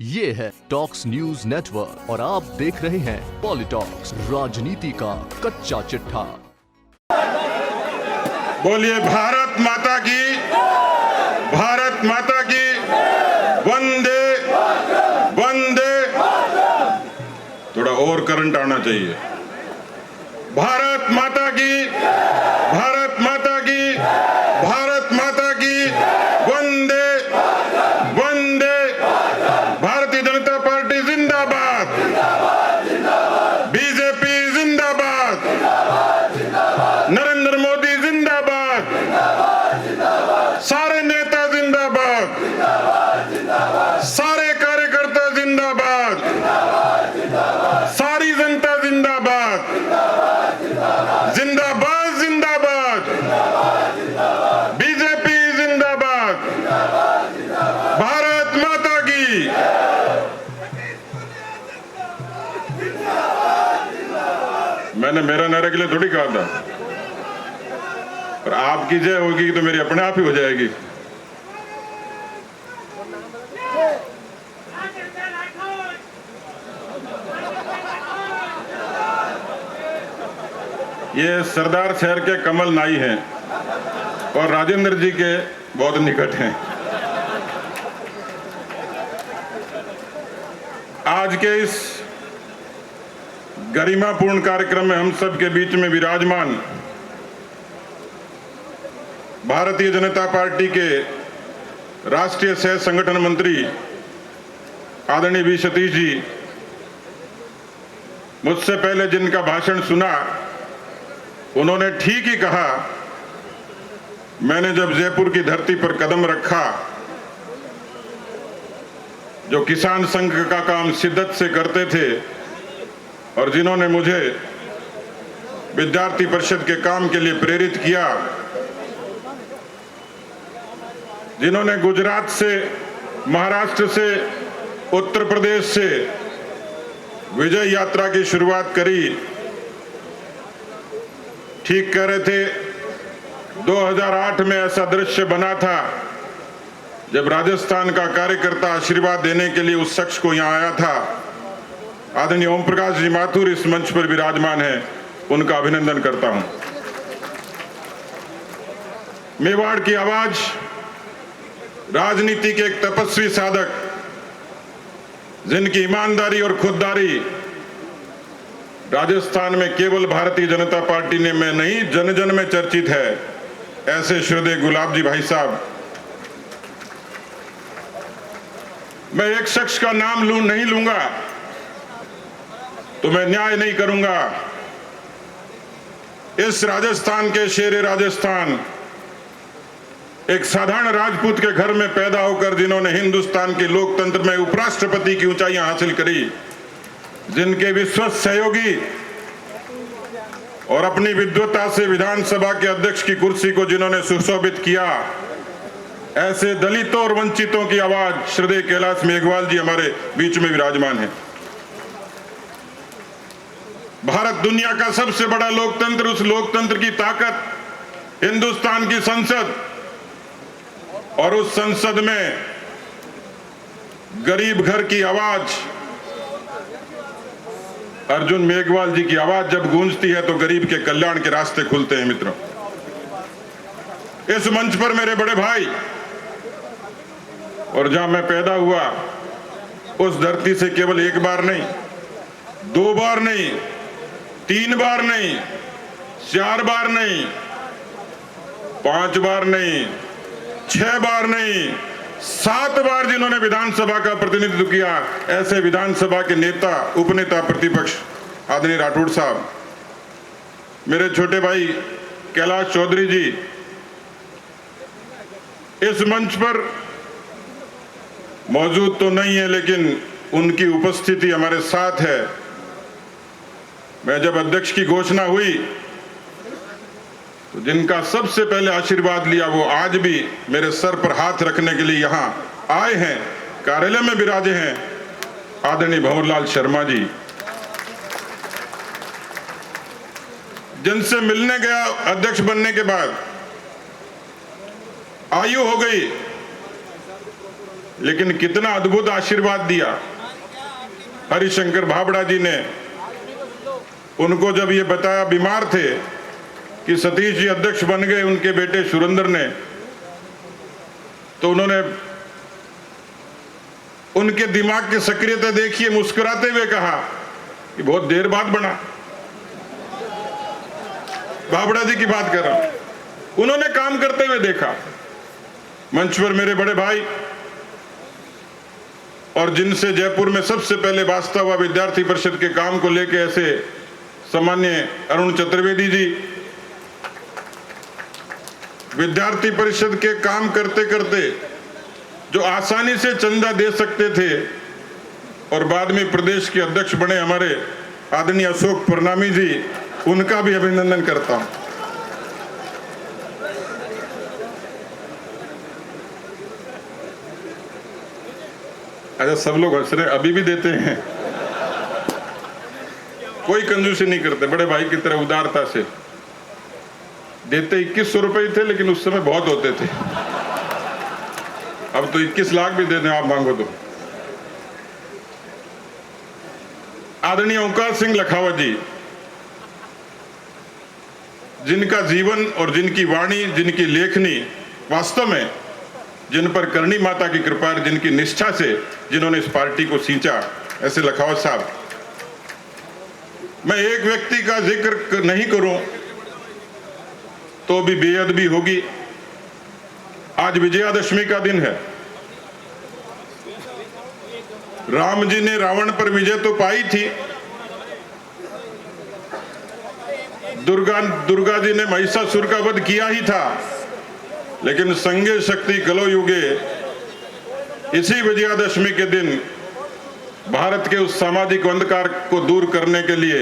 ये है talks news network और आप देख रहे हैं पॉलिटॉक्स, राजनीति का कच्चा चिट्ठा। बोलिए भारत माता की, भारत माता की, वंदे वंदे। थोड़ा और करंट आना चाहिए। भारत माता की, भारत माता की, भारत माता की, वंदे वंदे। भारतीय जनता पार्टी जिंदाबाद, बीजेपी जिंदाबाद, नरेंद्र मोदी जिंदाबाद, सारे नेता जिंदाबाद, सारे कार्यकर्ता जिंदाबाद, सारी जनता जिंदाबाद, जिंदाबाद जिंदाबाद, बीजेपी जिंदाबाद, भारत माता की। मैंने मेरा नारे के लिए थोड़ी कहा था, पर आपकी जय होगी तो मेरी अपने आप ही हो जाएगी। ये सरदार शहर के कमल नाई हैं और राजेंद्र जी के बहुत निकट हैं। आज के इस गरिमापूर्ण कार्यक्रम में हम सब के बीच में विराजमान भारतीय जनता पार्टी के राष्ट्रीय सह संगठन मंत्री आदरणीय वी सतीश जी, मुझसे पहले जिनका भाषण सुना उन्होंने ठीक ही कहा। मैंने जब जयपुर की धरती पर कदम रखा, जो किसान संघ का काम शिद्दत से करते थे और जिन्होंने मुझे विद्यार्थी परिषद के काम के लिए प्रेरित किया, जिन्होंने गुजरात से, महाराष्ट्र से, उत्तर प्रदेश से विजय यात्रा की शुरुआत करी, ठीक कह रहे थे। 2008 में ऐसा दृश्य बना था जब राजस्थान का कार्यकर्ता आशीर्वाद देने के लिए उस शख्स को यहां आया था। आदरणीय ओम प्रकाश जी माथुर इस मंच पर विराजमान है, उनका अभिनंदन करता हूं। मेवाड़ की आवाज, राजनीति के एक तपस्वी साधक, जिनकी ईमानदारी और खुददारी राजस्थान में केवल भारतीय जनता पार्टी ने में नहीं, जन जन में चर्चित है, ऐसे श्रद्धेय गुलाब जी भाई साहब। मैं एक शख्स का नाम नहीं लूंगा तो मैं न्याय नहीं करूंगा। इस राजस्थान के शेरे राजस्थान, एक साधारण राजपूत के घर में पैदा होकर जिन्होंने हिंदुस्तान के लोकतंत्र में उपराष्ट्रपति की ऊंचाइयां हासिल करी, जिनके विश्वस्त सहयोगी और अपनी विद्वता से विधानसभा के अध्यक्ष की कुर्सी को जिन्होंने सुशोभित किया, ऐसे दलितों और वंचितों की आवाज श्रद्धेय कैलाश मेघवाल जी हमारे बीच में विराजमान है। भारत दुनिया का सबसे बड़ा लोकतंत्र, उस लोकतंत्र की ताकत हिंदुस्तान की संसद, और उस संसद में गरीब घर की आवाज अर्जुन मेघवाल जी की आवाज जब गूंजती है तो गरीब के कल्याण के रास्ते खुलते हैं। मित्रों, इस मंच पर मेरे बड़े भाई और जहां मैं पैदा हुआ उस धरती से केवल एक बार नहीं, 2 बार नहीं, 3 बार नहीं, 4 बार नहीं, 5 बार नहीं, 6 बार नहीं, 7 बार जिन्होंने विधानसभा का प्रतिनिधित्व किया, ऐसे विधानसभा के नेता, उपनेता प्रतिपक्ष आदरणीय राठौड़ साहब, मेरे छोटे भाई कैलाश चौधरी जी इस मंच पर मौजूद तो नहीं है, लेकिन उनकी उपस्थिति हमारे साथ है। मैं जब अध्यक्ष की घोषणा हुई तो जिनका सबसे पहले आशीर्वाद लिया वो आज भी मेरे सर पर हाथ रखने के लिए यहां आए हैं, कार्यालय में विराजे हैं, आदरणीय भंवरलाल शर्मा जी। जिनसे मिलने गया अध्यक्ष बनने के बाद, आयु हो गई, लेकिन कितना अद्भुत आशीर्वाद दिया हरिशंकर भाबड़ा जी ने। उनको जब ये बताया, बीमार थे, कि सतीश जी अध्यक्ष बन गए उनके बेटे सुरेंद्र ने, तो उन्होंने उनके दिमाग की सक्रियता देखिए, मुस्कुराते हुए कहा कि बहुत देर बाद बना। भाबड़ा जी की बात कर रहा हूं। उन्होंने काम करते हुए देखा। मंच पर मेरे बड़े भाई और जिनसे जयपुर में सबसे पहले वास्ता हुआ विद्यार्थी परिषद के काम को लेकर, ऐसे सम्मान्य अरुण चतुर्वेदी जी, विद्यार्थी परिषद के काम करते करते जो आसानी से चंदा दे सकते थे और बाद में प्रदेश के अध्यक्ष बने हमारे आदरणीय अशोक परनामी जी, उनका भी अभिनंदन करता हूं। अच्छा, सब लोग हंस रहे, अभी भी देते हैं, कोई कंजूसी नहीं करते, बड़े भाई की तरह उदारता से देते। 2100 रुपए थे, लेकिन उस समय बहुत होते थे। अब तो 21 लाख भी दे दें आप मांगो तो। आदरणीय ओंकार सिंह लखावत जी, जिनका जीवन और जिनकी वाणी, जिनकी लेखनी वास्तव में, जिन पर करणी माता की कृपा, जिनकी निष्ठा से जिन्होंने इस पार्टी को सींचा, ऐसे लखावत साहब। मैं एक व्यक्ति का जिक्र नहीं करूं तो भी बेअदबी होगी। आज विजयादशमी का दिन है। राम जी ने रावण पर विजय तो पाई थी, दुर्गा जी ने महिषासुर का वध किया ही था, लेकिन संगे शक्ति कलो युगे, इसी विजयादशमी के दिन भारत के उस सामाजिक अंधकार को दूर करने के लिए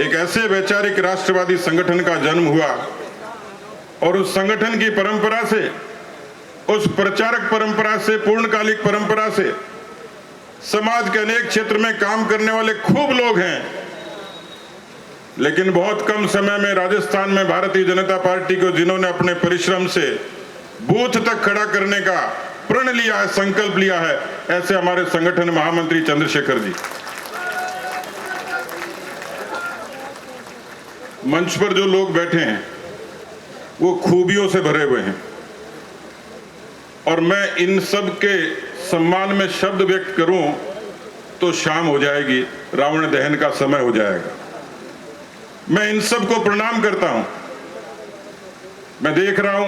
एक ऐसे वैचारिक राष्ट्रवादी संगठन का जन्म हुआ और उस संगठन की परंपरा से, उस प्रचारक परंपरा से, पूर्णकालिक परंपरा से समाज के अनेक क्षेत्र में काम करने वाले खूब लोग हैं। लेकिन बहुत कम समय में राजस्थान में भारतीय जनता पार्टी को जिन्होंने अपने परिश्रम से बूथ तक खड़ा करने का प्रण लिया है, संकल्प लिया है, ऐसे हमारे संगठन महामंत्री चंद्रशेखर जी। मंच पर जो लोग बैठे हैं वो खूबियों से भरे हुए हैं और मैं इन सब के सम्मान में शब्द व्यक्त करूं तो शाम हो जाएगी, रावण दहन का समय हो जाएगा। मैं इन सब को प्रणाम करता हूं। मैं देख रहा हूं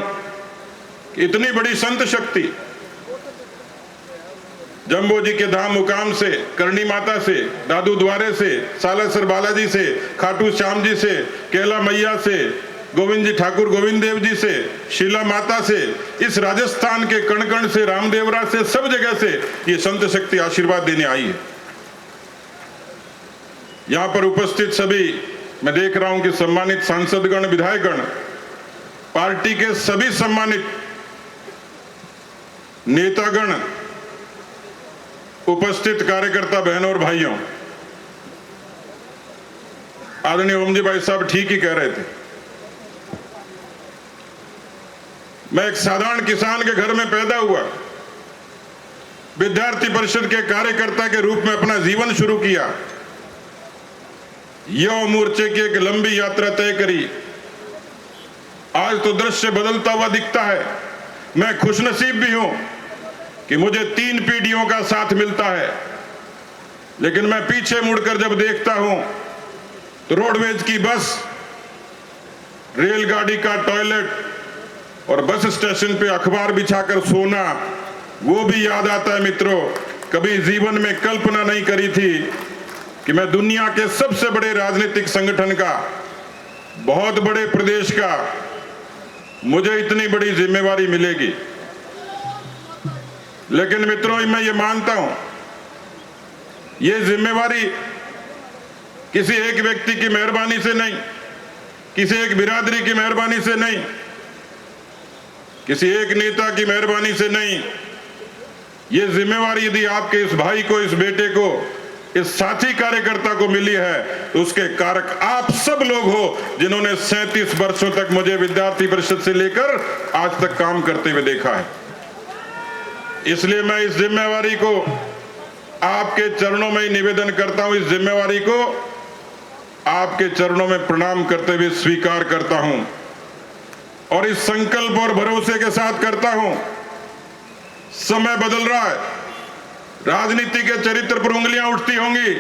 कि इतनी बड़ी संत शक्ति जम्बो जी के धाम मुकाम से, करणी माता से, दादू द्वारे से, सालासर बालाजी से, खाटू श्याम जी से, केला मैया से, गोविंद जी ठाकुर गोविंद देव जी से, शीला माता से, इस राजस्थान के कण कण से, रामदेवरा से, सब जगह से ये संत शक्ति आशीर्वाद देने आई है। यहां पर उपस्थित सभी, मैं देख रहा हूं कि सम्मानित सांसदगण, विधायकगण, पार्टी के सभी सम्मानित नेतागण, उपस्थित कार्यकर्ता बहनों और भाइयों, आदरणीय ओम जी भाई साहब ठीक ही कह रहे थे। मैं एक साधारण किसान के घर में पैदा हुआ, विद्यार्थी परिषद के कार्यकर्ता के रूप में अपना जीवन शुरू किया, युवा मोर्चे की एक लंबी यात्रा तय करी। आज तो दृश्य बदलता हुआ दिखता है। मैं खुशनसीब भी हूं कि मुझे 3 पीढ़ियों का साथ मिलता है, लेकिन मैं पीछे मुड़कर जब देखता हूं तो रोडवेज की बस, रेलगाड़ी का टॉयलेट और बस स्टेशन पे अखबार बिछाकर सोना, वो भी याद आता है। मित्रों, कभी जीवन में कल्पना नहीं करी थी कि मैं दुनिया के सबसे बड़े राजनीतिक संगठन का, बहुत बड़े प्रदेश का, मुझे इतनी बड़ी जिम्मेवारी मिलेगी। लेकिन मित्रों, मैं ये मानता हूं, ये जिम्मेवारी किसी एक व्यक्ति की मेहरबानी से नहीं, किसी एक बिरादरी की मेहरबानी से नहीं, किसी एक नेता की मेहरबानी से नहीं। ये जिम्मेवारी यदि आपके इस भाई को, इस बेटे को, इस साथी कार्यकर्ता को मिली है तो उसके कारक आप सब लोग हो, जिन्होंने 37 वर्षों तक मुझे विद्यार्थी परिषद से लेकर आज तक काम करते हुए देखा है। इसलिए मैं इस जिम्मेवारी को आपके चरणों में ही निवेदन करता हूं। इस जिम्मेवारी को आपके चरणों में प्रणाम करते हुए स्वीकार करता हूं और इस संकल्प और भरोसे के साथ करता हूं। समय बदल रहा है, राजनीति के चरित्र पर उंगलियां उठती होंगी,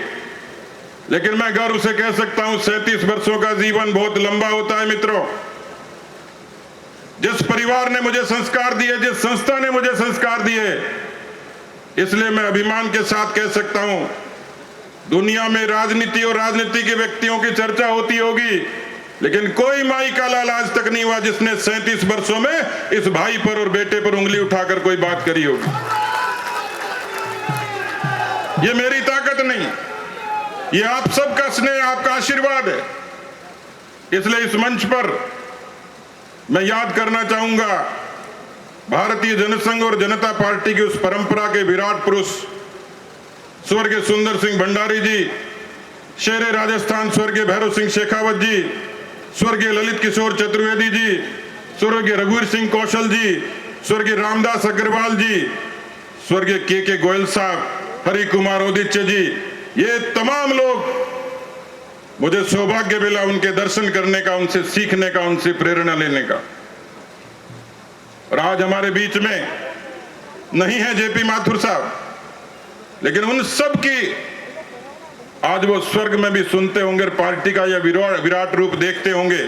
लेकिन मैं गर्व से कह सकता हूं 37 वर्षों का जीवन बहुत लंबा होता है मित्रों। जिस परिवार ने मुझे संस्कार दिए, जिस संस्था ने मुझे संस्कार दिए, इसलिए मैं अभिमान के साथ कह सकता हूं, दुनिया में राजनीति और राजनीति के व्यक्तियों की चर्चा होती होगी, लेकिन कोई माई का लाल आज तक नहीं हुआ जिसने 37 वर्षों में इस भाई पर और बेटे पर उंगली उठाकर कोई बात करी होगी। ये मेरी ताकत नहीं, ये आप सबका स्नेह, आपका आशीर्वाद है। इसलिए इस मंच पर मैं याद करना चाहूंगा भारतीय जनसंघ और जनता पार्टी की उस परंपरा के विराट पुरुष स्वर्गीय सुंदर सिंह भंडारी जी, शेरे राजस्थान स्वर्गीय भैरव सिंह शेखावत जी, स्वर्गीय ललित किशोर चतुर्वेदी जी, स्वर्गीय रघुवीर सिंह कौशल जी, स्वर्गीय रामदास अग्रवाल जी, स्वर्गीय के गोयल साहब, हरि कुमार औदित्य जी, ये तमाम लोग, मुझे सौभाग्य मिला उनके दर्शन करने का, उनसे सीखने का, उनसे प्रेरणा लेने का। और आज हमारे बीच में नहीं है जेपी माथुर साहब, लेकिन उन सब की आज वो स्वर्ग में भी सुनते होंगे, पार्टी का यह विराट रूप देखते होंगे,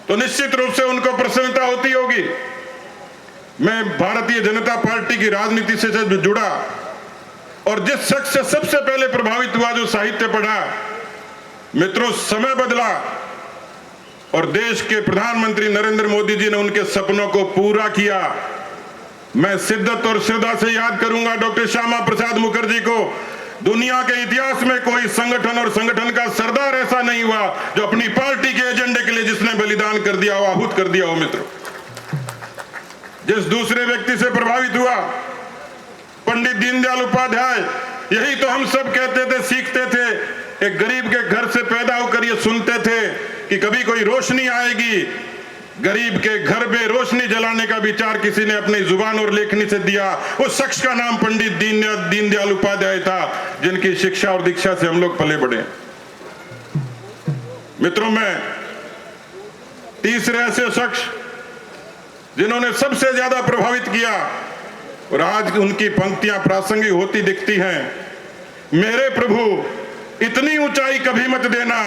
तो निश्चित रूप से उनको प्रसन्नता होती होगी। मैं भारतीय जनता पार्टी की राजनीति से जुड़ा और जिस शख्स से सबसे पहले प्रभावित हुआ, जो साहित्य पढ़ा, मित्रों समय बदला और देश के प्रधानमंत्री नरेंद्र मोदी जी ने उनके सपनों को पूरा किया। मैं शिद्दत और श्रद्धा से याद करूंगा डॉक्टर श्यामा प्रसाद मुखर्जी को। दुनिया के इतिहास में कोई संगठन और संगठन का सरदार ऐसा नहीं हुआ जो अपनी पार्टी के एजेंडे के लिए जिसने बलिदान कर दिया हो, आहूत कर दिया हो। मित्रों, जिस दूसरे व्यक्ति से प्रभावित हुआ पंडित दीनदयाल उपाध्याय, यही तो हम सब कहते थे, सीखते थे, एक गरीब के घर से पैदा होकर ये सुनते थे कि कभी कोई रोशनी आएगी। गरीब के घर में रोशनी जलाने का विचार किसी ने अपनी जुबान और लेखनी से दिया। उस शख्स का नाम पंडित दीनदयाल उपाध्याय था, जिनकी शिक्षा और दीक्षा से हम लोग पले बढ़े। मित्रों, मैं तीसरे ऐसे शख्स जिन्होंने सबसे ज्यादा प्रभावित किया और आज उनकी पंक्तियां प्रासंगिक होती दिखती हैं। मेरे प्रभु, इतनी ऊंचाई कभी मत देना,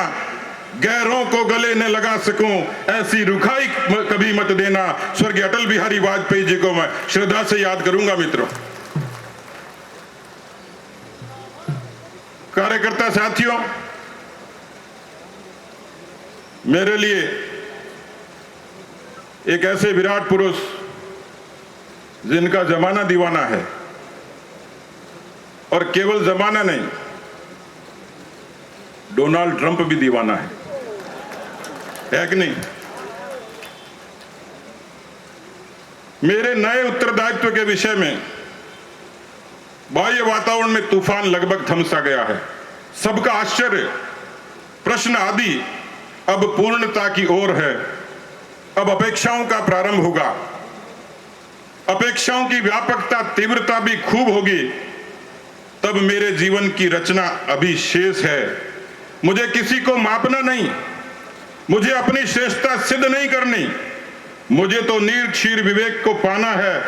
गैरों को गले न लगा सकूं, ऐसी रुखाई कभी मत देना। स्वर्गीय अटल बिहारी वाजपेयी जी को मैं श्रद्धा से याद करूंगा। मित्रों, कार्यकर्ता साथियों, मेरे लिए एक ऐसे विराट पुरुष जिनका जमाना दीवाना है, और केवल जमाना नहीं, डोनाल्ड ट्रंप भी दीवाना है कि नहीं? मेरे नए उत्तरदायित्व के विषय में बाह्य वातावरण में तूफान लगभग थमसा गया है। सबका आश्चर्य, प्रश्न आदि अब पूर्णता की ओर है। अब अपेक्षाओं का प्रारंभ होगा। अपेक्षाओं की व्यापकता, तीव्रता भी खूब होगी। तब मेरे जीवन की रचना अभी शेष है। मुझे किसी को मापना नहीं, मुझे अपनी श्रेष्ठता सिद्ध नहीं करनी, मुझे तो निर्क्षीर विवेक को पाना है।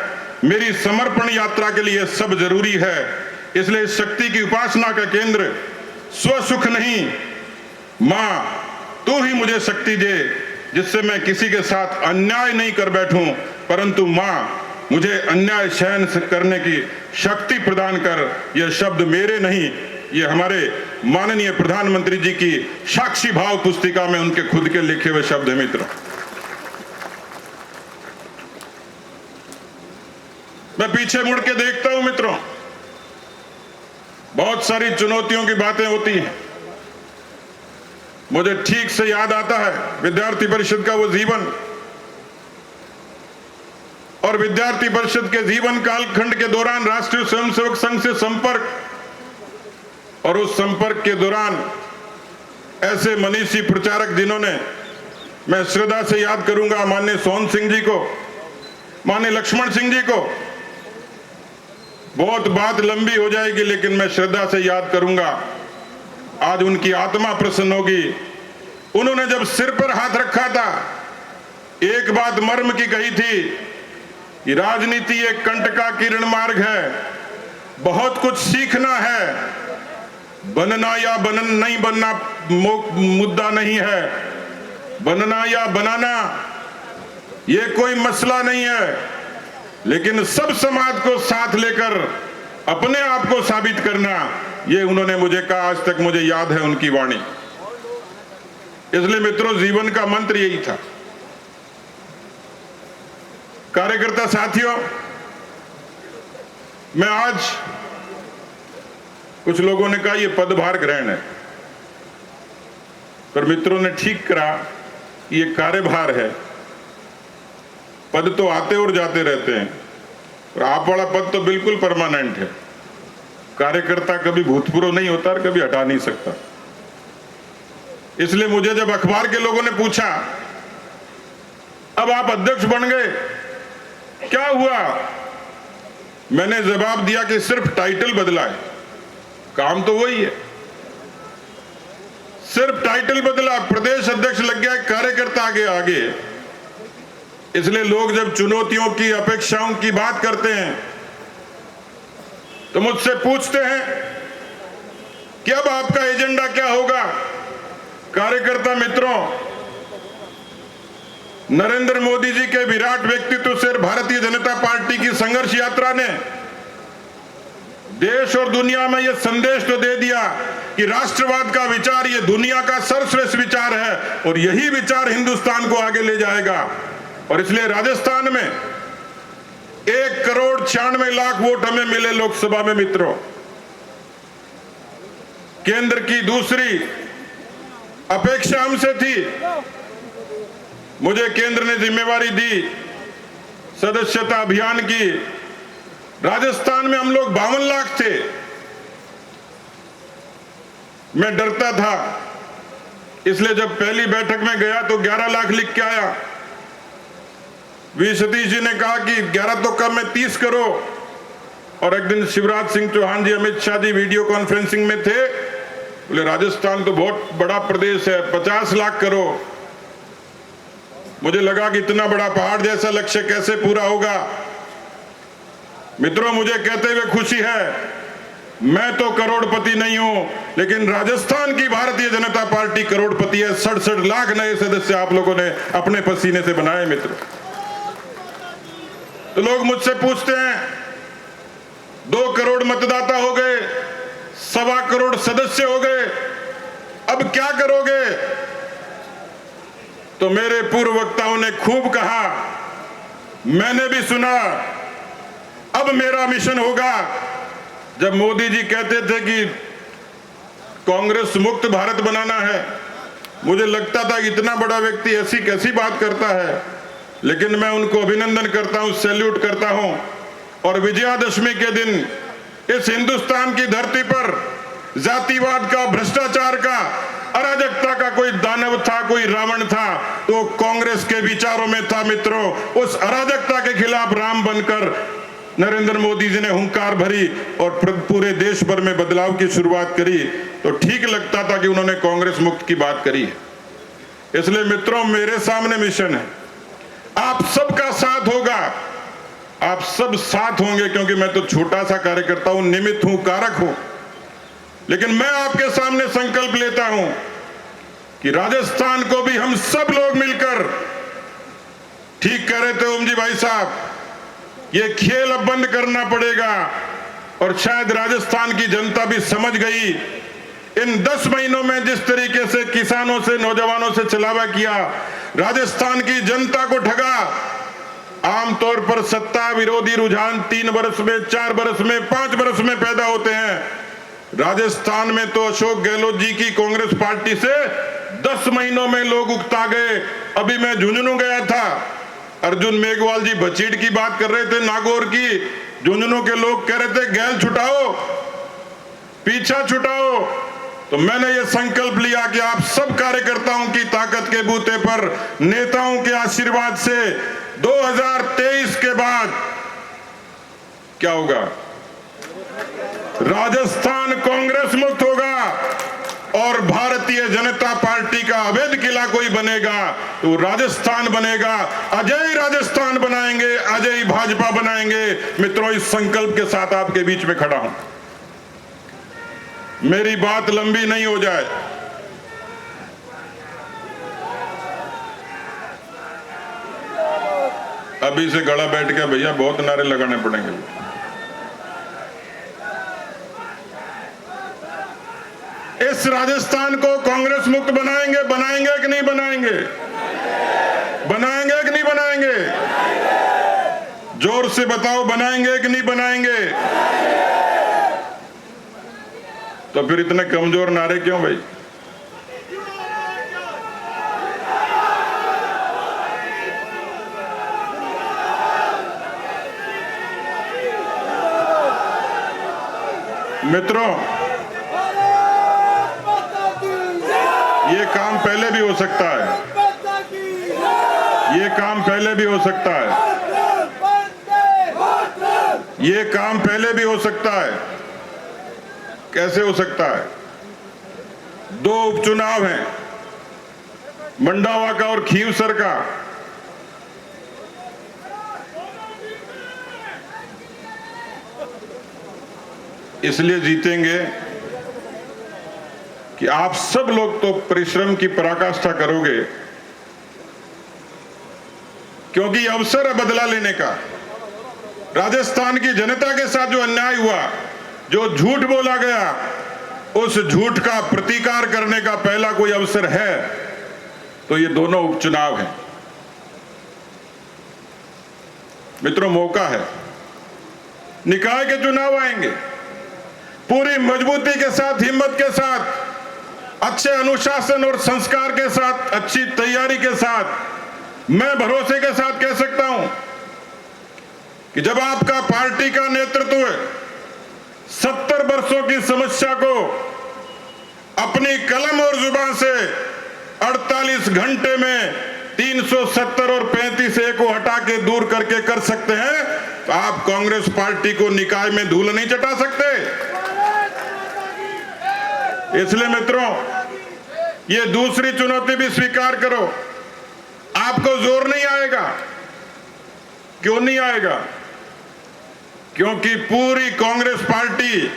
मेरी समर्पण यात्रा के लिए सब जरूरी है। इसलिए शक्ति की उपासना का केंद्र स्वसुख नहीं, मां तू ही मुझे शक्ति दे जिससे मैं किसी के साथ अन्याय नहीं कर बैठूं, परंतु मां मुझे अन्याय सहन करने की शक्ति प्रदान कर। यह शब्द मेरे नहीं, ये हमारे माननीय प्रधानमंत्री जी की साक्षी भाव पुस्तिका में उनके खुद के लिखे हुए शब्द हैं। मित्रों, मैं पीछे मुड़ के देखता हूं मित्रों, बहुत सारी चुनौतियों की बातें होती हैं। मुझे ठीक से याद आता है विद्यार्थी परिषद का वो जीवन, और विद्यार्थी परिषद के जीवन कालखंड के दौरान राष्ट्रीय स्वयंसेवक संघ से संपर्क, और उस संपर्क के दौरान ऐसे मनीषी प्रचारक जिन्होंने, मैं श्रद्धा से याद करूंगा माननीय सोहन सिंह जी को, माननीय लक्ष्मण सिंह जी को, बहुत बात लंबी हो जाएगी, लेकिन मैं श्रद्धा से याद करूंगा। आज उनकी आत्मा प्रसन्न होगी। उन्होंने जब सिर पर हाथ रखा था, एक बात मर्म की कही थी कि राजनीति एक कंटका किरण मार्ग है, बहुत कुछ सीखना है, बनना या नहीं बनना मुद्दा नहीं है, बनना या बनाना ये कोई मसला नहीं है, लेकिन सब समाज को साथ लेकर अपने आप को साबित करना, ये उन्होंने मुझे कहा। आज तक मुझे याद है उनकी वाणी। इसलिए मित्रों, जीवन का मंत्र यही था। कार्यकर्ता साथियों, मैं आज, कुछ लोगों ने कहा ये पदभार ग्रहण है, पर मित्रों ने ठीक करा, ये कार्यभार है। पद तो आते और जाते रहते हैं, और आप वाला पद तो बिल्कुल परमानेंट है। कार्यकर्ता कभी भूतपूर्व नहीं होता और कभी हटा नहीं सकता। इसलिए मुझे जब अखबार के लोगों ने पूछा, अब आप अध्यक्ष बन गए, क्या हुआ, मैंने जवाब दिया कि सिर्फ टाइटल बदला है, काम तो वही है, सिर्फ टाइटल बदला, प्रदेश अध्यक्ष लग गया, कार्यकर्ता आगे आगे। इसलिए लोग जब चुनौतियों की, अपेक्षाओं की बात करते हैं तो मुझसे पूछते हैं कि अब आपका एजेंडा क्या होगा। कार्यकर्ता मित्रों, नरेंद्र मोदी जी के विराट व्यक्तित्व से भारतीय जनता पार्टी की संघर्ष यात्रा ने देश और दुनिया में यह संदेश तो दे दिया कि राष्ट्रवाद का विचार ये दुनिया का सर्वश्रेष्ठ विचार है, और यही विचार हिंदुस्तान को आगे ले जाएगा। और इसलिए राजस्थान में 1,96,00,000 वोट हमें मिले लोकसभा में। मित्रों, केंद्र की दूसरी अपेक्षा हमसे थी। मुझे केंद्र ने जिम्मेवारी दी सदस्यता अभियान की। राजस्थान में हम लोग 52 लाख थे। मैं डरता था, इसलिए जब पहली बैठक में गया तो 11 लाख लिख के आया। वी सतीश जी ने कहा कि 11 तो कम है, 30 करो। और एक दिन शिवराज सिंह चौहान जी, अमित शाह जी वीडियो कॉन्फ्रेंसिंग में थे, बोले राजस्थान तो बहुत बड़ा प्रदेश है, 50 लाख करो। मुझे लगा कि इतना बड़ा पहाड़ जैसा लक्ष्य कैसे पूरा होगा। मित्रों, मुझे कहते हुए खुशी है, मैं तो करोड़पति नहीं हूं, लेकिन राजस्थान की भारतीय जनता पार्टी करोड़पति है। 67 लाख नए सदस्य आप लोगों ने अपने पसीने से बनाए। मित्रों, तो लोग मुझसे पूछते हैं, 2 करोड़ मतदाता हो गए, 1.25 करोड़ सदस्य हो गए, अब क्या करोगे? तो मेरे पूर्व वक्ताओं ने खूब कहा, मैंने भी सुना। अब मेरा मिशन होगा। जब मोदी जी कहते थे कि कांग्रेस मुक्त भारत बनाना है, मुझे लगता था इतना बड़ा व्यक्ति ऐसी कैसी बात करता है, लेकिन मैं उनको अभिनंदन करता हूं, सैल्यूट करता हूं। और विजयादशमी के दिन इस हिंदुस्तान की धरती पर जातिवाद का, भ्रष्टाचार का, अराजकता का कोई दानव था, कोई रावण था, तो कांग्रेस के विचारों में था। मित्रों, उस अराजकता के खिलाफ राम बनकर नरेंद्र मोदी जी ने हुंकार भरी और पूरे देश भर में बदलाव की शुरुआत करी। तो ठीक लगता था कि उन्होंने कांग्रेस मुक्त की बात करी है। इसलिए मित्रों, मेरे सामने मिशन है, आप सबका साथ होगा, आप सब साथ होंगे, क्योंकि मैं तो छोटा सा कार्यकर्ता हूं, निमित्त हूं, कारक हूं। लेकिन मैं आपके सामने संकल्प लेता हूं कि राजस्थान को भी हम सब लोग मिलकर, ठीक कह रहे थे ओम जी भाई साहब, ये खेल अब बंद करना पड़ेगा। और शायद राजस्थान की जनता भी समझ गई, इन 10 महीनों में जिस तरीके से किसानों से, नौजवानों से छलावा किया, राजस्थान की जनता को ठगा। आमतौर पर सत्ता विरोधी रुझान 3 वर्ष में, 4 वर्ष में, 5 वर्ष में पैदा होते हैं। राजस्थान में तो अशोक गहलोत जी की कांग्रेस पार्टी से 10 महीनों में लोग उकता गए। अभी मैं झुंझुनू गया था, अर्जुन मेघवाल जी बचीड़ की बात कर रहे थे, नागौर की। झुंझुनू के लोग कह रहे थे गैल छुटाओ, पीछा छुटाओ। तो मैंने ये संकल्प लिया कि आप सब कार्यकर्ताओं की ताकत के बूते पर, नेताओं के आशीर्वाद से 2023 के बाद क्या होगा, राजस्थान कांग्रेस मुक्त होगा और भारतीय जनता पार्टी का अवैध किला कोई बनेगा तो राजस्थान बनेगा। अजय राजस्थान बनाएंगे, अजय भाजपा बनाएंगे। मित्रों, इस संकल्प के साथ आपके बीच में खड़ा हूं। मेरी बात लंबी नहीं हो जाए। अभी से गड़ा बैठ के भैया बहुत नारे लगाने पड़ेंगे। इस राजस्थान को कांग्रेस मुक्त बनाएंगे, बनाएंगे कि नहीं बनाएंगे? बनाएंगे कि नहीं बनाएंगे? जोर से बताओ, बनाएंगे कि नहीं बनाएंगे? तो फिर इतने कमजोर नारे क्यों भाई? मित्रों, ये काम पहले भी हो सकता है, ये काम पहले भी हो सकता है, ये काम पहले भी हो सकता है। कैसे हो सकता है? 2 उपचुनाव हैं, मंडावा का और खीवसर का। इसलिए जीतेंगे कि आप सब लोग तो परिश्रम की पराकाष्ठा करोगे, क्योंकि अवसर है बदला लेने का। राजस्थान की जनता के साथ जो अन्याय हुआ, जो झूठ बोला गया, उस झूठ का प्रतिकार करने का पहला कोई अवसर है तो ये दोनों उपचुनाव हैं। मित्रों, मौका है। निकाय के चुनाव आएंगे, पूरी मजबूती के साथ, हिम्मत के साथ, अच्छे अनुशासन और संस्कार के साथ, अच्छी तैयारी के साथ मैं भरोसे के साथ कह सकता हूं कि जब आपका पार्टी का नेतृत्व 70 वर्षों की समस्या को अपनी कलम और जुबान से 48 घंटे में 370 और 35A को हटा के दूर करके कर सकते हैं, तो आप कांग्रेस पार्टी को निकाय में धूल नहीं चटा सकते। इसलिए मित्रों, ये दूसरी चुनौती भी स्वीकार करो। आपको जोर नहीं आएगा। क्यों नहीं आएगा? क्योंकि पूरी कांग्रेस पार्टी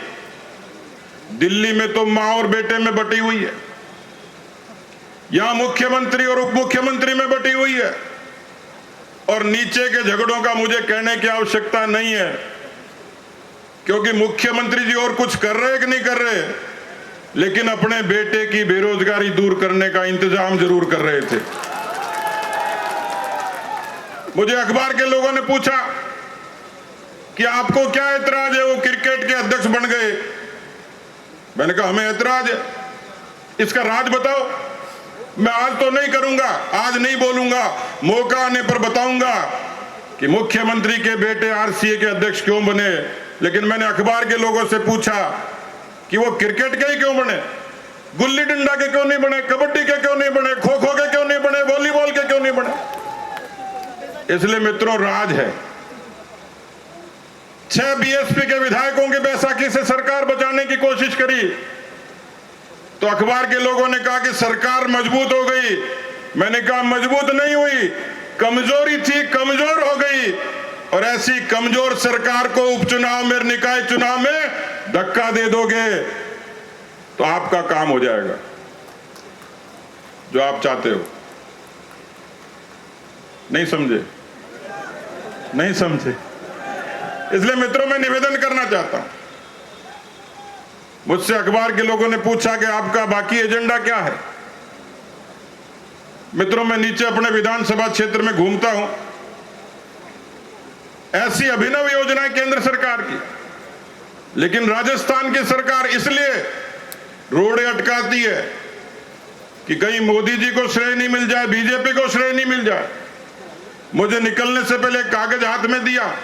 दिल्ली में तो मां और बेटे में बटी हुई है, यहां मुख्यमंत्री और उप मुख्यमंत्री में बटी हुई है, और नीचे के झगड़ों का मुझे कहने की आवश्यकता नहीं है, क्योंकि मुख्यमंत्री जी और कुछ कर रहे कि नहीं कर रहे, लेकिन अपने बेटे की बेरोजगारी दूर करने का इंतजाम जरूर कर रहे थे। मुझे अखबार के लोगों ने पूछा कि आपको क्या ऐतराज है, वो क्रिकेट के अध्यक्ष बन गए। मैंने कहा हमें ऐतराज है, इसका राज बताओ। मैं आज तो नहीं करूंगा, आज नहीं बोलूंगा, मौका आने पर बताऊंगा कि मुख्यमंत्री के बेटे आरसीए के अध्यक्ष क्यों बने। लेकिन मैंने अखबार के लोगों से पूछा कि वो क्रिकेट के ही क्यों बने, गुल्ली डंडा के क्यों नहीं बने, कबड्डी के क्यों नहीं बने, खो खो के क्यों नहीं बने, वॉलीबॉल के क्यों नहीं बने। इसलिए मित्रों, राज है। 6 बीएसपी के विधायकों की बैसाखी से सरकार बचाने की कोशिश करी तो अखबार के लोगों ने कहा कि सरकार मजबूत हो गई। मैंने कहा मजबूत नहीं हुई, कमजोरी थी, कमजोर हो गई। और ऐसी कमजोर सरकार को उपचुनाव में, निकाय चुनाव में धक्का दे दोगे तो आपका काम हो जाएगा जो आप चाहते हो। नहीं समझे? नहीं समझे? इसलिए मित्रों, मैं निवेदन करना चाहता हूं। मुझसे अखबार के लोगों ने पूछा कि आपका बाकी एजेंडा क्या है। मित्रों, मैं नीचे अपने विधानसभा क्षेत्र में घूमता हूं, ऐसी अभिनव योजनाएं केंद्र सरकार की, लेकिन राजस्थान की सरकार इसलिए रोड़े अटकाती है कि कहीं मोदी जी को श्रेय नहीं मिल जाए, बीजेपी को श्रेय नहीं मिल जाए। मुझे निकलने से पहले कागज हाथ में दिया,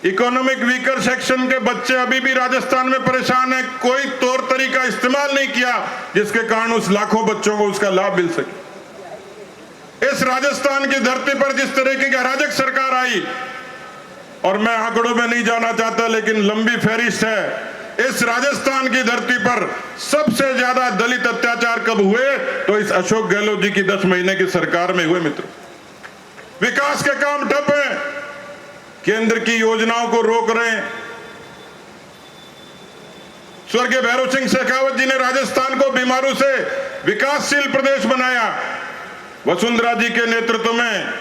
इकोनॉमिक वीकर सेक्शन के बच्चे अभी भी राजस्थान में परेशान हैं, कोई तौर तरीका इस्तेमाल नहीं किया जिसके कारण उस लाखों बच्चों को उसका लाभ मिल सके। इस राजस्थान की धरती पर जिस तरीके की अराजक सरकार आई, और मैं आंकड़ों में नहीं जाना चाहता, लेकिन लंबी फहरिस्त है। इस राजस्थान की धरती पर सबसे ज्यादा दलित अत्याचार कब हुए? तो इस अशोक गहलोत जी की 10 महीने की सरकार में हुए मित्रों। विकास के काम ठप हैं, केंद्र की योजनाओं को रोक रहे हैं। स्वर्गीय भैरव सिंह शेखावत जी ने राजस्थान को बीमारू से विकासशील प्रदेश बनाया। वसुंधरा जी के नेतृत्व में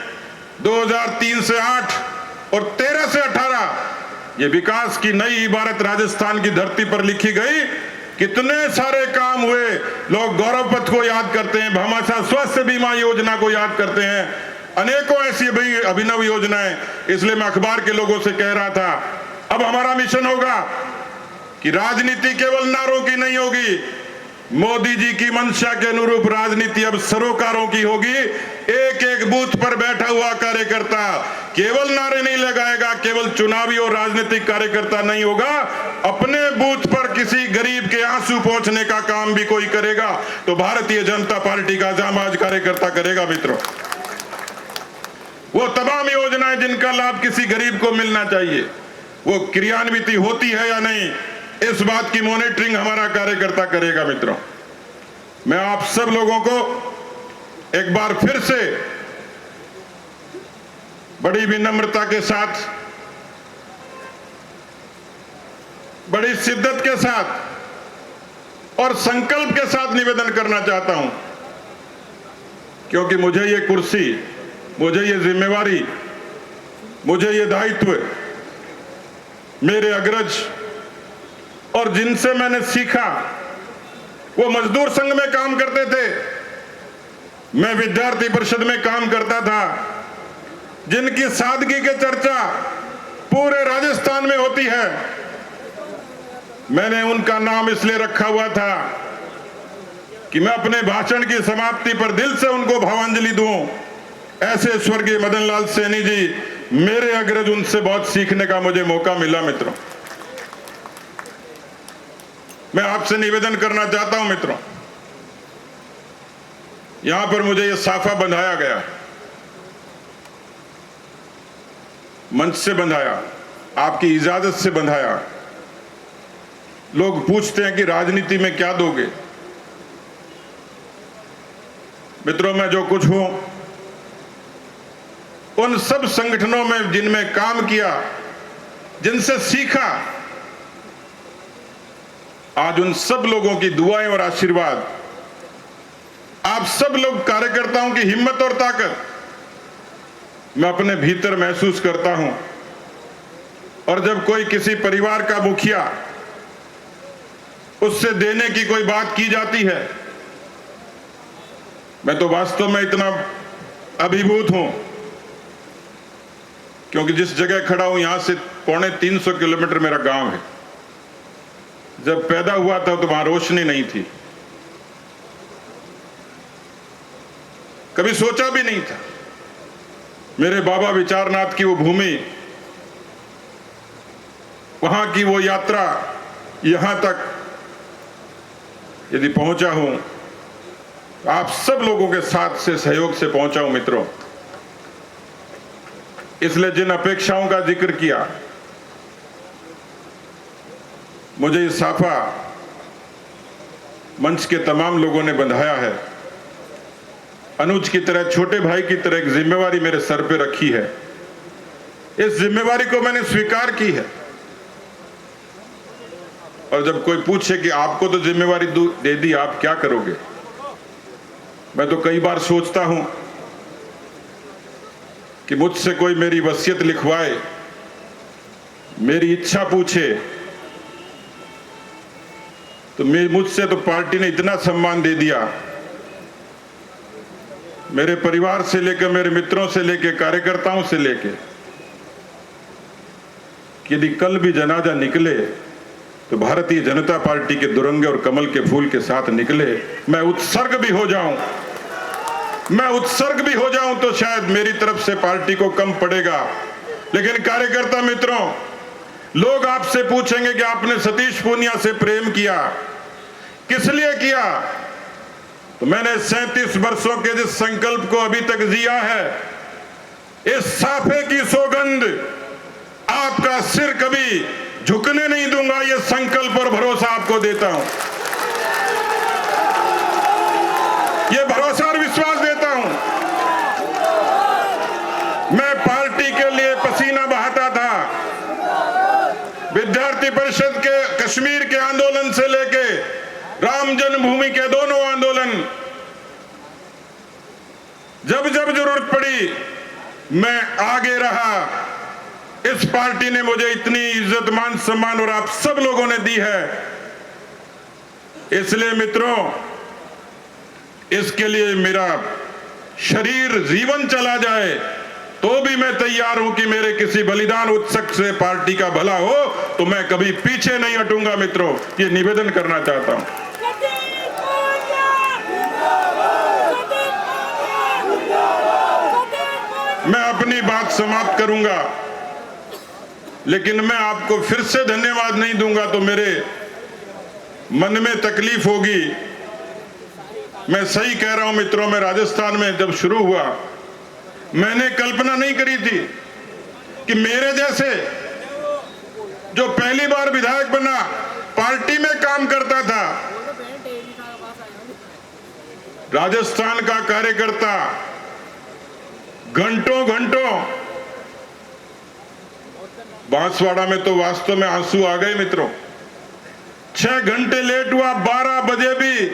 2003 से 8 और 13 से 18 ये विकास की नई इबारत राजस्थान की धरती पर लिखी गई। कितने सारे काम हुए। लोग गौरव पथ को याद करते हैं, भामाशाह स्वास्थ्य बीमा योजना को याद करते हैं, अनेकों ऐसी अभिनव योजनाएं। इसलिए मैं अखबार के लोगों से कह रहा था, अब हमारा मिशन होगा कि राजनीति केवल नारों की नहीं होगी। मोदी जी की मंशा के अनुरूप राजनीति अब सरोकारों की होगी। एक एक बूथ पर बैठा हुआ कार्यकर्ता केवल नारे नहीं लगाएगा, केवल चुनावी और राजनीतिक कार्यकर्ता नहीं होगा, अपने बूथ पर किसी गरीब के आंसू पोंछने का काम भी कोई करेगा तो भारतीय जनता पार्टी का जांबाज कार्यकर्ता करेगा मित्रों। वो तमाम योजनाएं जिनका लाभ किसी गरीब को मिलना चाहिए, वो क्रियान्वित होती है या नहीं, इस बात की मॉनिटरिंग हमारा कार्यकर्ता करेगा मित्रों। मैं आप सब लोगों को एक बार फिर से बड़ी विनम्रता के साथ, बड़ी शिद्दत के साथ और संकल्प के साथ निवेदन करना चाहता हूं, क्योंकि मुझे ये कुर्सी, मुझे ये जिम्मेवारी, मुझे ये दायित्व मेरे अग्रज और जिनसे मैंने सीखा, वो मजदूर संघ में काम करते थे, मैं विद्यार्थी परिषद में काम करता था, जिनकी सादगी की चर्चा पूरे राजस्थान में होती है। मैंने उनका नाम इसलिए रखा हुआ था कि मैं अपने भाषण की समाप्ति पर दिल से उनको भावांजलि दूं। ऐसे स्वर्गीय मदन लाल सैनी जी मेरे अग्रज, उनसे बहुत सीखने का मुझे मौका मिला मित्रों। मैं आपसे निवेदन करना चाहता हूं मित्रों, यहां पर मुझे यह साफा बंधाया गया, मंच से बंधाया, आपकी इजाजत से बंधाया। लोग पूछते हैं कि राजनीति में क्या दोगे? मित्रों, मैं जो कुछ हूं उन सब संगठनों में जिनमें काम किया, जिनसे सीखा, आज उन सब लोगों की दुआएं और आशीर्वाद, आप सब लोग कार्यकर्ताओं की हिम्मत और ताकत मैं अपने भीतर महसूस करता हूं। और जब कोई किसी परिवार का मुखिया, उससे देने की कोई बात की जाती है, मैं तो वास्तव में इतना अभिभूत हूं, क्योंकि जिस जगह खड़ा हूं यहां से 350 किलोमीटर मेरा गांव है। जब पैदा हुआ था तो वहां रोशनी नहीं थी, कभी सोचा भी नहीं था। मेरे बाबा विचारनाथ की वो भूमि, वहां की वो यात्रा, यहां तक यदि पहुंचा हूं, आप सब लोगों के साथ से, सहयोग से पहुंचा हूं मित्रों। इसलिए जिन अपेक्षाओं का जिक्र किया, मुझे ये साफा मंच के तमाम लोगों ने बंधाया है। अनुज की तरह, छोटे भाई की तरह एक जिम्मेवारी मेरे सर पे रखी है। इस जिम्मेवारी को मैंने स्वीकार की है। और जब कोई पूछे कि आपको तो जिम्मेवारी दे दी, आप क्या करोगे, मैं तो कई बार सोचता हूं कि मुझसे कोई मेरी वसीयत लिखवाए, मेरी इच्छा पूछे, तो मुझसे तो पार्टी ने इतना सम्मान दे दिया, मेरे परिवार से लेकर, मेरे मित्रों से लेकर, कार्यकर्ताओं से लेकर, कि यदि कल भी जनाजा निकले तो भारतीय जनता पार्टी के दुरंगे और कमल के फूल के साथ निकले। मैं उत्सर्ग भी हो जाऊं, तो शायद मेरी तरफ से पार्टी को कम पड़ेगा। लेकिन कार्यकर्ता मित्रों, लोग आपसे पूछेंगे कि आपने सतीश पूनिया से प्रेम किया, किस लिए किया? तो मैंने 37 वर्षों के जिस संकल्प को अभी तक जिया है, इस साफे की सौगंध आपका सिर कभी झुकने नहीं दूंगा, यह संकल्प और भरोसा आपको देता हूं। यह भरोसा और विश्वास देता हूं। मैं पार्टी के लिए पसीना बहाता था। विद्यार्थी परिषद के कश्मीर के आंदोलन से लेके राम जन्मभूमि के दोनों आंदोलन, जब जब जरूरत पड़ी मैं आगे रहा। इस पार्टी ने मुझे इतनी इज्जत, मान सम्मान और आप सब लोगों ने दी है। इसलिए मित्रों, इसके लिए मेरा शरीर जीवन चला जाए तो भी मैं तैयार हूं कि मेरे किसी बलिदान उत्सव से पार्टी का भला हो, तो मैं कभी पीछे नहीं हटूंगा। मित्रों, ये निवेदन करना चाहता हूं। मैं अपनी बात समाप्त करूंगा, लेकिन मैं आपको फिर से धन्यवाद नहीं दूंगा तो मेरे मन में तकलीफ होगी। मैं सही कह रहा हूं मित्रों, मैं राजस्थान में जब शुरू हुआ, मैंने कल्पना नहीं करी थी कि मेरे जैसे जो पहली बार विधायक बना, पार्टी में काम करता था, राजस्थान का कार्यकर्ता घंटों घंटों, बांसवाड़ा में तो वास्तव में आंसू आ गए मित्रों। 6 घंटे लेट हुआ, 12 बजे भी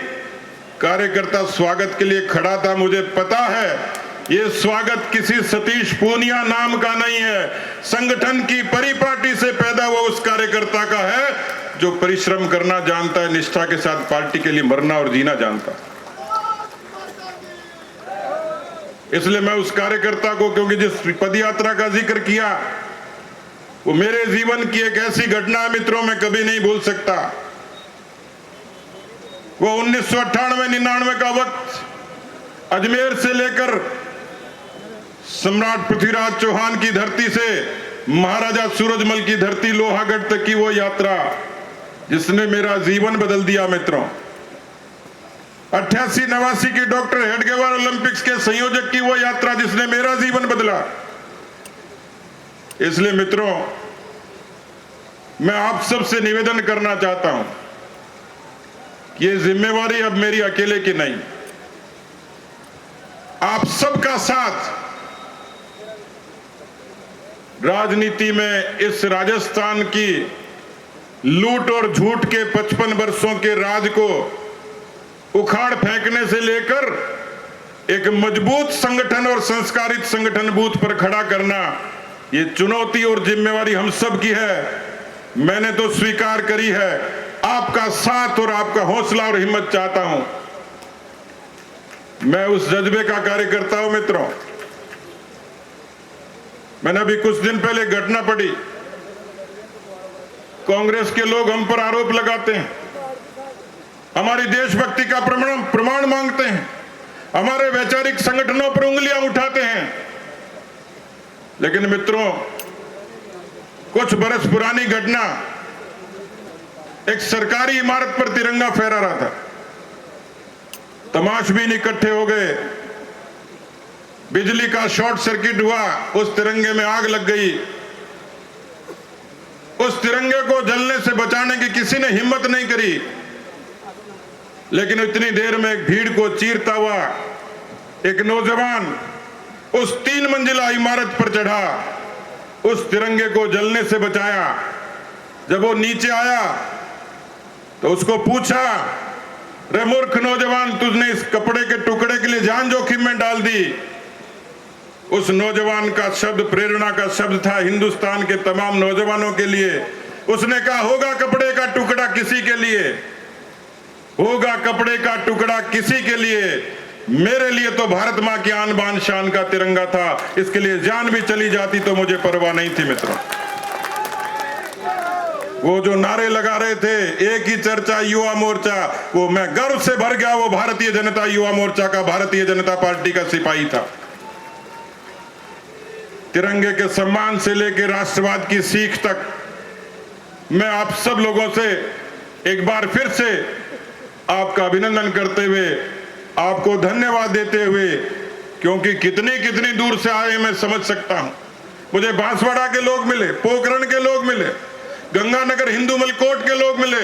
कार्यकर्ता स्वागत के लिए खड़ा था। मुझे पता है ये स्वागत किसी सतीश पूनिया नाम का नहीं है, संगठन की परिपाटी से पैदा हुआ उस कार्यकर्ता का है जो परिश्रम करना जानता है, निष्ठा के साथ पार्टी के लिए मरना और जीना जानता है। इसलिए मैं उस कार्यकर्ता को, क्योंकि जिस पदयात्रा का जिक्र किया वो मेरे जीवन की एक ऐसी घटना है मित्रों, मैं कभी नहीं भूल सकता। वो 1998-99 का वक्त, अजमेर से लेकर सम्राट पृथ्वीराज चौहान की धरती से महाराजा सूरजमल की धरती लोहागढ़ तक की वो यात्रा जिसने मेरा जीवन बदल दिया मित्रों। 88-89 की डॉक्टर हेडगेवार ओलंपिक्स के संयोजक की वो यात्रा जिसने मेरा जीवन बदला। इसलिए मित्रों, मैं आप सबसे निवेदन करना चाहता हूं कि ये जिम्मेवारी अब मेरी अकेले की नहीं, आप सबका साथ राजनीति में इस राजस्थान की लूट और झूठ के 55 वर्षों के राज को उखाड़ फेंकने से लेकर एक मजबूत संगठन और संस्कारित संगठन बूथ पर खड़ा करना, ये चुनौती और जिम्मेवारी हम सब की है। मैंने तो स्वीकार करी है। आपका साथ और आपका हौसला और हिम्मत चाहता हूं। मैं उस जज्बे का कार्यकर्ता हूं मित्रों। मैंने अभी कुछ दिन पहले घटना पढ़ी, कांग्रेस के लोग हम पर आरोप लगाते हैं, हमारी देशभक्ति का प्रमाण मांगते हैं, हमारे वैचारिक संगठनों पर उंगलियां उठाते हैं। लेकिन मित्रों, कुछ बरस पुरानी घटना, एक सरकारी इमारत पर तिरंगा फहरा रहा था, तमाशबीन इकट्ठे हो गए, बिजली का शॉर्ट सर्किट हुआ, उस तिरंगे में आग लग गई। उस तिरंगे को जलने से बचाने की किसी ने हिम्मत नहीं करी, लेकिन इतनी देर में एक भीड़ को चीरता हुआ एक नौजवान उस 3 मंजिला इमारत पर चढ़ा, उस तिरंगे को जलने से बचाया। जब वो नीचे आया तो उसको पूछा, रे मूर्ख नौजवान, तुझने इस कपड़े के टुकड़े के लिए जान जोखिम में डाल दी। उस नौजवान का शब्द प्रेरणा का शब्द था हिंदुस्तान के तमाम नौजवानों के लिए। उसने कहा, होगा कपड़े का टुकड़ा किसी के लिए, होगा कपड़े का टुकड़ा किसी के लिए, मेरे लिए तो भारत मां की आन बान शान का तिरंगा था, इसके लिए जान भी चली जाती तो मुझे परवाह नहीं थी। मित्रों, वो जो नारे लगा रहे थे, एक ही चर्चा युवा मोर्चा, वो मैं गर्व से भर गया। वो भारतीय जनता युवा मोर्चा का, भारतीय जनता पार्टी का सिपाही था। तिरंगे के सम्मान से लेकर राष्ट्रवाद की सीख तक मैं आप सब लोगों से एक बार फिर से आपका अभिनंदन करते हुए, आपको धन्यवाद देते हुए, क्योंकि कितनी कितनी दूर से आए मैं समझ सकता हूं, मुझे बांसवाड़ा के लोग मिले, पोखरण के लोग मिले, गंगानगर हिंदूमल कोट के लोग मिले,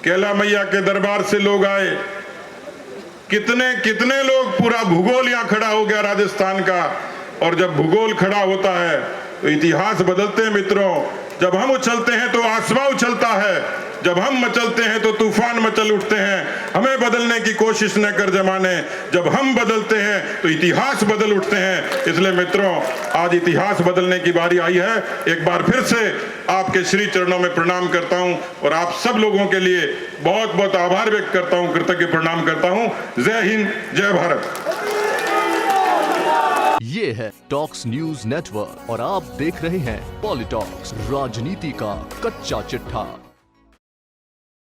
कैला मैया के दरबार से लोग आए। कितने कितने लोग, पूरा भूगोल यहां खड़ा हो गया राजस्थान का। और जब भूगोल खड़ा होता है तो इतिहास बदलते हैं मित्रों। जब हम उछलते हैं तो आसमां उछलता है, जब हम मचलते हैं तो तूफान मचल उठते हैं। हमें बदलने की कोशिश न कर जमाने, जब हम बदलते हैं तो इतिहास बदल उठते हैं। इसलिए मित्रों, आज इतिहास बदलने की बारी आई है। एक बार फिर से आपके श्री चरणों में प्रणाम करता हूं और आप सब लोगों के लिए बहुत बहुत आभार व्यक्त करता हूं, कृतज्ञ प्रणाम करता हूं। जय हिंद, जय भारत। ये है टॉक्स न्यूज नेटवर्क और आप देख रहे हैं पॉलिटॉक्स, राजनीति का कच्चा चिट्ठा।